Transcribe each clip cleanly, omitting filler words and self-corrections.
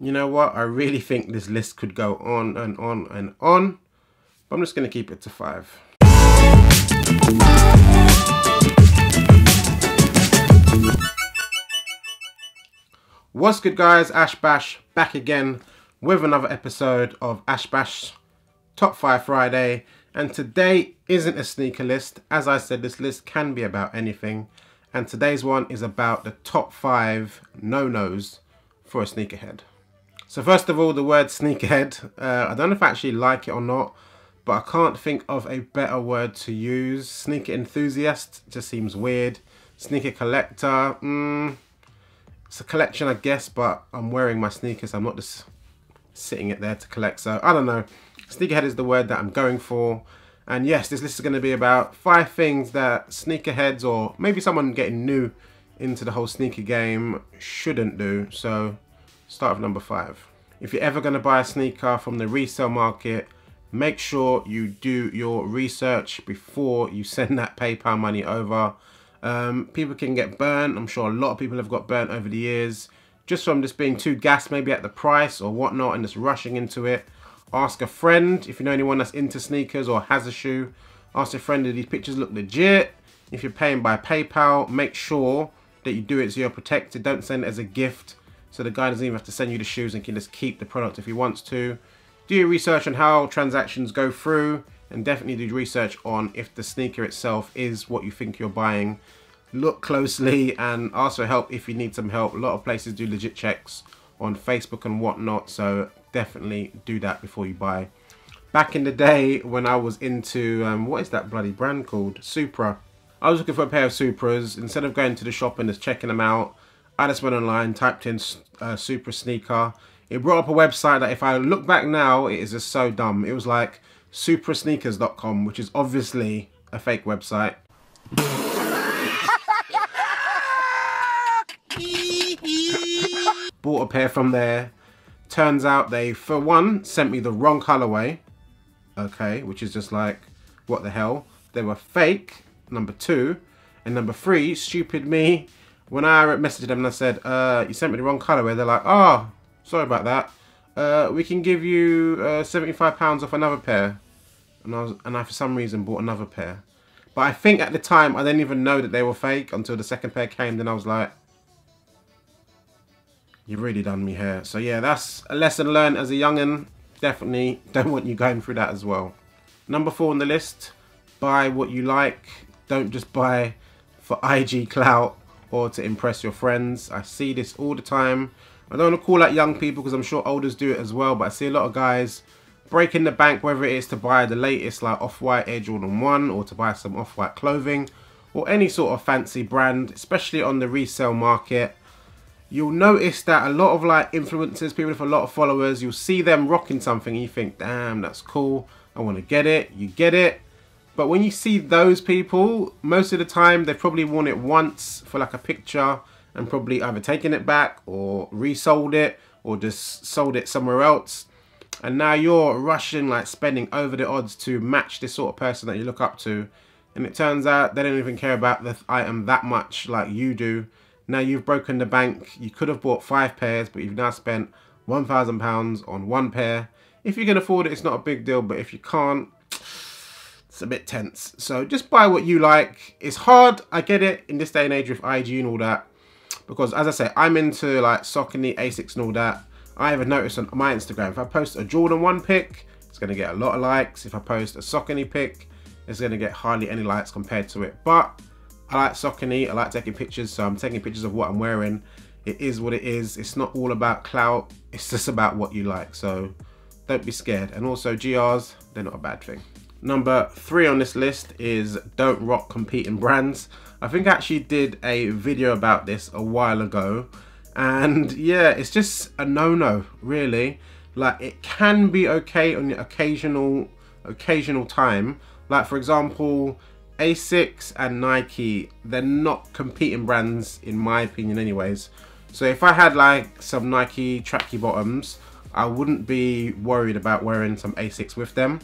You know what? I really think this list could go on and on and on, but I'm just going to keep it to 5. What's good, guys? Ash Bash back again with another episode of Ash Bash Top 5 Friday, and today isn't a sneaker list. As I said, this list can be about anything, and today's one is about the top 5 no-nos for a sneakerhead. So first of all, the word sneakerhead, I don't know if I actually like it or not, but I can't think of a better word to use. Sneaker enthusiast just seems weird. Sneaker collector, it's a collection, I guess, but I'm wearing my sneakers. I'm not just sitting it there to collect. So I don't know. Sneakerhead is the word that I'm going for. And yes, this list is going to be about 5 things that sneakerheads, or maybe someone getting new into the whole sneaker game, shouldn't do. So start with number 5. If you're ever going to buy a sneaker from the resale market, make sure you do your research before you send that PayPal money over. People can get burnt. I'm sure a lot of people have got burnt over the years just from just being too gassed maybe at the price or whatnot and just rushing into it. Ask a friend if you know anyone that's into sneakers or has a shoe. Ask a friend, do these pictures look legit? If you're paying by PayPal, make sure that you do it so you're protected. Don't send it as a gift so the guy doesn't even have to send you the shoes and can just keep the product if he wants to. Do your research on how transactions go through, and definitely do research on if the sneaker itself is what you think you're buying. Look closely and ask for help if you need some help. A lot of places do legit checks on Facebook and whatnot, so definitely do that before you buy. Back in the day when I was into, what is that bloody brand called? Supra. I was looking for a pair of Supras. Instead of going to the shop and just checking them out, I just went online, typed in Supra sneaker. It brought up a website that if I look back now, it is just so dumb. It was like suprasneakers.com, which is obviously a fake website. Bought a pair from there. Turns out they, for one, sent me the wrong colorway. Okay, which is just like, what the hell? They were fake, number 2. And number 3, stupid me, when I messaged them and I said, you sent me the wrong colorway, they're like, oh, sorry about that. We can give you £75 off another pair. And I for some reason bought another pair. But I think at the time I didn't even know that they were fake until the second pair came. Then I was like, you've really done me here. So yeah, that's a lesson learned as a young'un. Definitely don't want you going through that as well. Number 4 on the list, buy what you like. Don't just buy for IG clout or to impress your friends. I see this all the time. I don't want to call out young people because I'm sure olders do it as well, but I see a lot of guys breaking the bank, whether it is to buy the latest like Off-White Air Jordan 1 or to buy some Off-White clothing or any sort of fancy brand, especially on the resale market. You'll notice that a lot of like influencers, people with a lot of followers, you'll see them rocking something and you think, damn, that's cool, I want to get it. You get it. But when you see those people, most of the time they've probably worn it once for like a picture and probably either taken it back or resold it or just sold it somewhere else. And now you're rushing, like spending over the odds to match this sort of person that you look up to. And it turns out they don't even care about the item that much like you do. Now you've broken the bank. You could have bought 5 pairs, but you've now spent £1,000 on 1 pair. If you can afford it, it's not a big deal. But if you can't, it's a bit tense. So just buy what you like. It's hard, I get it, in this day and age with IG and all that. Because as I say, I'm into like Saucony, Asics and all that. I have noticed on my Instagram, if I post a Jordan 1 pic, it's going to get a lot of likes. If I post a Saucony pic, it's going to get hardly any likes compared to it. But I like Saucony, I like taking pictures, so I'm taking pictures of what I'm wearing. It is what it is. It's not all about clout, it's just about what you like. So don't be scared. And also GRs, they're not a bad thing. Number 3 on this list is don't rock competing brands. I think I actually did a video about this a while ago. And yeah, it's just a no-no, really. Like, it can be okay on the occasional time. Like, for example, Asics and Nike, they're not competing brands in my opinion anyways. So if I had like some Nike tracky bottoms, I wouldn't be worried about wearing some Asics with them.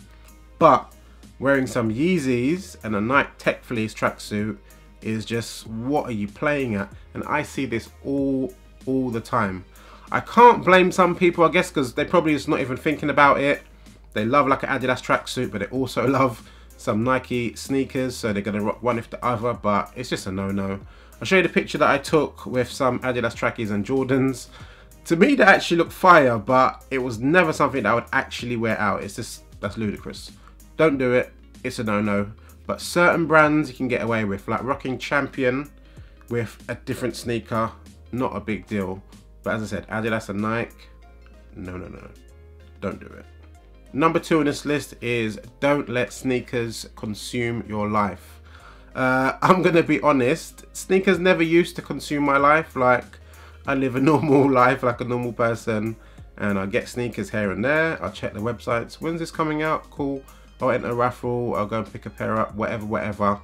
But wearing some Yeezys and a Nike Tech Fleece tracksuit is just, what are you playing at? And I see this all the time. I can't blame some people, I guess, because they probably just not even thinking about it. They love like an Adidas tracksuit, but they also love some Nike sneakers, so they're going to rock one if the other, but it's just a no-no. I'll show you the picture that I took with some Adidas trackies and Jordans. To me, they actually look fire, but it was never something that I would actually wear out. It's just, that's ludicrous. Don't do it. It's a no-no. But certain brands you can get away with, like rocking Champion with a different sneaker, not a big deal. But as I said, Adidas and Nike, no, no, no. Don't do it. Number 2 on this list is don't let sneakers consume your life. I'm gonna be honest, sneakers never used to consume my life. Like, I live a normal life like a normal person, and I get sneakers here and there. I'll check the websites. When's this coming out? Cool. I'll enter a raffle. I'll go and pick a pair up, whatever, whatever.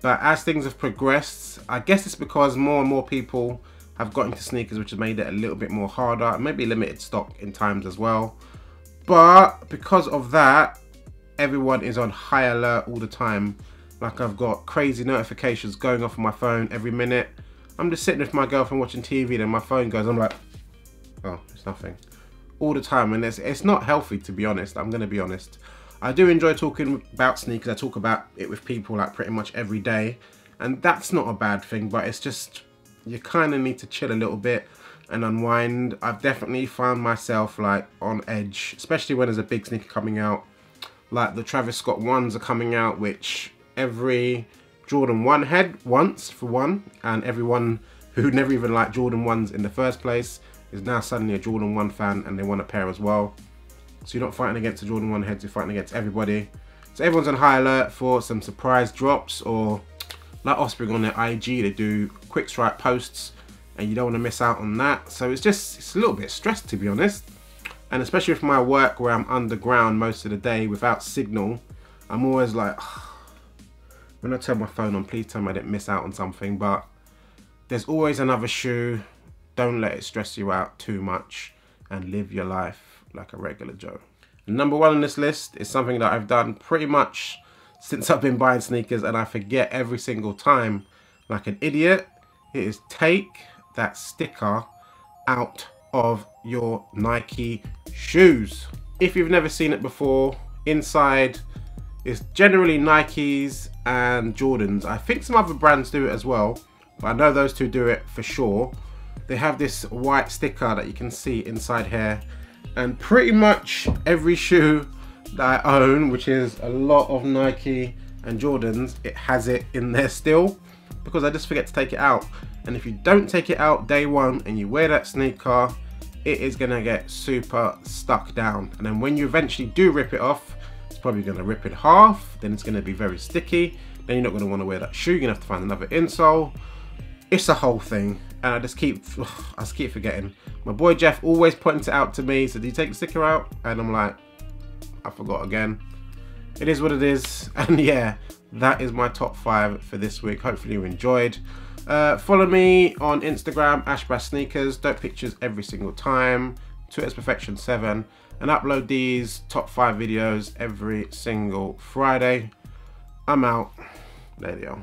But as things have progressed, I guess it's because more and more people have got into sneakers, which has made it a little bit more harder. Maybe limited stock in times as well. But because of that, everyone is on high alert all the time. Like, I've got crazy notifications going off on my phone every minute. I'm just sitting with my girlfriend watching TV, then my phone goes, I'm like, oh, it's nothing. All the time, and it's not healthy, to be honest. I'm going to be honest. I do enjoy talking about sneakers. I talk about it with people like pretty much every day, and that's not a bad thing, but it's just, you kind of need to chill a little bit and unwind. I've definitely found myself like on edge, especially when there's a big sneaker coming out. Like the Travis Scott ones are coming out, which every Jordan 1 head wants, for one, and everyone who never even liked Jordan 1s in the first place is now suddenly a Jordan 1 fan and they want a pair as well. So you're not fighting against the Jordan 1 heads, you're fighting against everybody. So everyone's on high alert for some surprise drops, or like Osprey on their IG, they do quick strike posts and you don't want to miss out on that. So it's a little bit stressed, to be honest. And especially with my work where I'm underground most of the day without signal, I'm always like, when I turn my phone on, please tell me I didn't miss out on something. But there's always another shoe. Don't let it stress you out too much and live your life like a regular Joe. Number 1 on this list is something that I've done pretty much since I've been buying sneakers, and I forget every single time like an idiot. It is take that sticker out of your Nike shoes. If you've never seen it before, inside it's generally Nikes and Jordans. I think some other brands do it as well, but I know those two do it for sure. They have this white sticker that you can see inside here, and pretty much every shoe that I own, which is a lot of Nike and Jordans, it has it in there still, because I just forget to take it out. And if you don't take it out day one and you wear that sneaker, it is gonna get super stuck down. And then when you eventually do rip it off, it's probably gonna rip in half, then it's gonna be very sticky, then you're not gonna wanna wear that shoe, you're gonna have to find another insole. It's a whole thing, and I just keep forgetting. My boy Jeff always points it out to me, so do you take the sticker out? And I'm like, I forgot again. It is what it is, and yeah, that is my top 5 for this week. Hopefully you enjoyed. Follow me on Instagram, @ashbashsneakers. Don't pictures every single time. Twitter's Perfection7, and upload these top 5 videos every single Friday. I'm out. There you go.